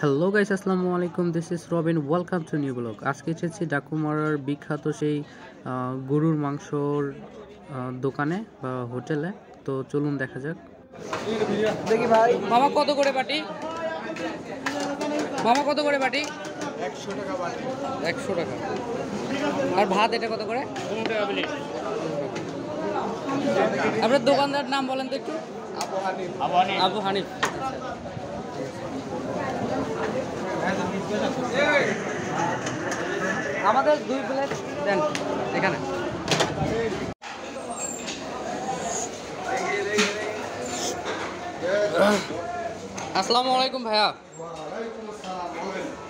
Hello guys, আসসালামু আলাইকুম। This is Robin, welcome to new blog. আজকে এসেছি ডাকুমারার বিখ্যাত সেই গরুর মাংসর দোকানে বা হোটেলে। তো চলুন দেখা যাক। দেখি ভাই, মামা কত করে বাটি? মামা কত করে বাটি? 100 টাকা বাটি। 100 টাকা। আর ভাত এটা কত করে? 15 টাকা প্লেট। আপনার দোকানদার নাম বলেন তো একটু। আবু হানিফ। আবু হানিফ। আমাদের 2 প্লেট দেন এখানে। আসসালামু আলাইকুম ভাইয়া।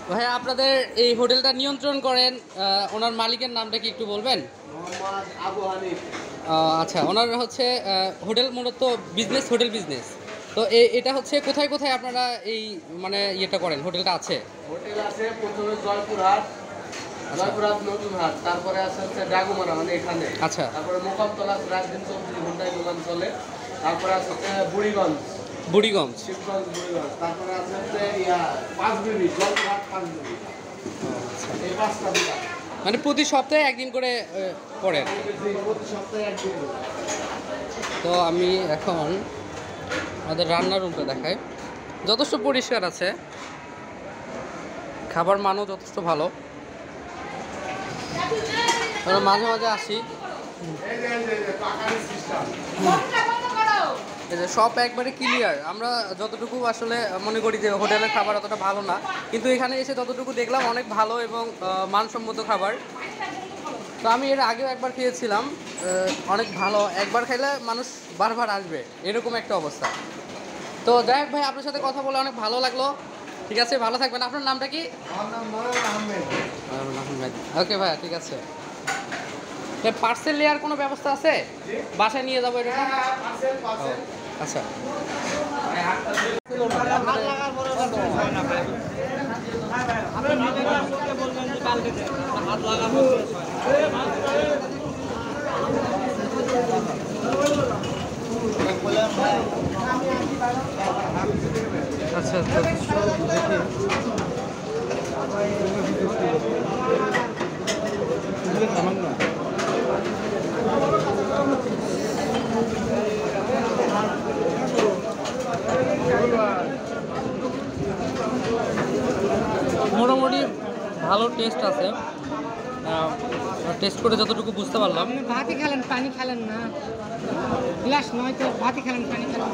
ভাইয়া, আপনাদের এই হোটেলটা নিয়ন্ত্রণ করেন, ওনার মালিকের নামটা কি একটু বলবেন? আবু হানিফ। আচ্ছা, ওনার হচ্ছে হোটেল মূলত হোটেল বিজনেস। তো এটা হচ্ছে কোথায় কোথায় আপনারা এই মানে ইয়েটা করেন, হোটেলটা আছে? হোটেল আছে প্রথমে জয়পুরহাট নতুন হাট, তারপরে আছে হচ্ছে ডাকুমারা মানে এখানে। আচ্ছা। তারপরে মোকামতলা রাত দিন 24 ঘন্টায় দোকান চলে। তারপরে আছে হচ্ছে বুড়িগঞ্জ, শিবগঞ্জ বুড়িগঞ্জ। তারপরে আছে হচ্ছে পাঁচবিবি, জয়পুরহাট পাঁচবিবি। এই 5টা দোকান। মানে প্রতি সপ্তাহে একদিন করে করেন? প্রতি সপ্তাহে একদিন। তো আমি এখন আমাদের রান্নার রুমটা দেখাই। যথেষ্ট পরিষ্কার আছে, খাবার মানও যথেষ্ট ভালো। আমরা মাঝে মাঝে আসি। এই যে সব একবারে ক্লিয়ার। আমরা যতটুকু আসলে মনে করি যে হোটেলের খাবার অতটা ভালো না, কিন্তু এখানে এসে যতটুকু দেখলাম অনেক ভালো এবং মানসম্মত খাবার। তো আমি এর আগেও একবার খেয়েছিলাম, অনেক ভালো। একবার খাইলে মানুষ বারবার আসবে, এরকম একটা অবস্থা। তো যাই হোক ভাই, আপনার সাথে কথা বলে অনেক ভালো লাগলো। ঠিক আছে, ভালো থাকবেন। আপনার নামটা কি? আমার নাম আহমেদ। ওকে ভাইয়া, ঠিক আছে। পার্সেল নেওয়ার কোনো ব্যবস্থা আছে? বাসায় নিয়ে যাবো এরকম? আচ্ছা। আচ্ছা, দেখি। মোটামুটি ভালো টেস্ট আছে, টেস্ট করে যতটুকু বুঝতে পারলাম। ভাতই খেলেন, পানি খেলেন না। গ্লাস নয় তো ভাতই খেলেন, পানি খেলেন।